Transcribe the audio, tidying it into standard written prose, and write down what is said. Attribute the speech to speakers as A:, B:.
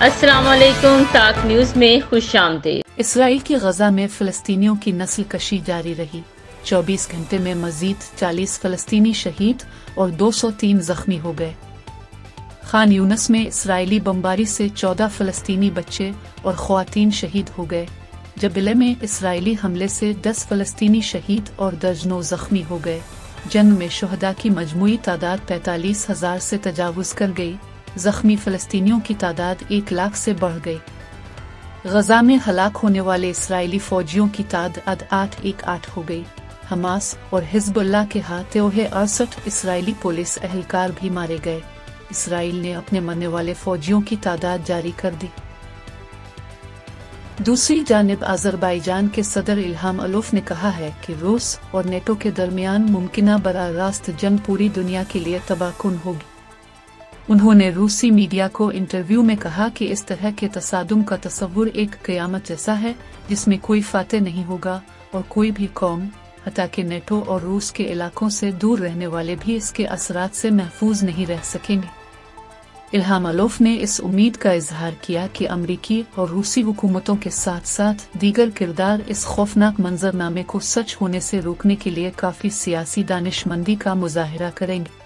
A: السلام علیکم، تاک نیوز میں خوش آمدید۔
B: اسرائیل کی غزہ میں فلسطینیوں کی نسل کشی جاری رہی۔ 24 گھنٹے میں مزید 40 فلسطینی شہید اور 203 زخمی ہو گئے۔ خان یونس میں اسرائیلی بمباری سے 14 فلسطینی بچے اور خواتین شہید ہو گئے۔ جبلہ میں اسرائیلی حملے سے 10 فلسطینی شہید اور درجنوں زخمی ہو گئے۔ جنگ میں شہداء کی مجموعی تعداد 45,000 سے تجاوز کر گئی۔ زخمی فلسطینیوں کی تعداد 1 لاکھ سے بڑھ گئی۔ غزہ میں ہلاک ہونے والے اسرائیلی فوجیوں کی تعداد 818 ہو گئی۔ حماس اور حزب اللہ کے ہاتھوں 68 اسرائیلی پولیس اہلکار بھی مارے گئے۔ اسرائیل نے اپنے مرنے والے فوجیوں کی تعداد جاری کر دی۔ دوسری جانب آذربائیجان کے صدر الہام علیف نے کہا ہے کہ روس اور نیٹو کے درمیان ممکنہ براہ راست جنگ پوری دنیا کے لیے تباہ کن ہوگی۔ انہوں نے روسی میڈیا کو انٹرویو میں کہا کہ اس طرح کے تصادم کا تصور ایک قیامت جیسا ہے جس میں کوئی فاتح نہیں ہوگا اور کوئی بھی قوم، حتیٰ کہ نیٹو اور روس کے علاقوں سے دور رہنے والے بھی اس کے اثرات سے محفوظ نہیں رہ سکیں گے۔ الہام علیف نے اس امید کا اظہار کیا کہ امریکی اور روسی حکومتوں کے ساتھ ساتھ دیگر کردار اس خوفناک منظرنامے کو سچ ہونے سے روکنے کے لیے کافی سیاسی دانشمندی کا مظاہرہ کریں گے۔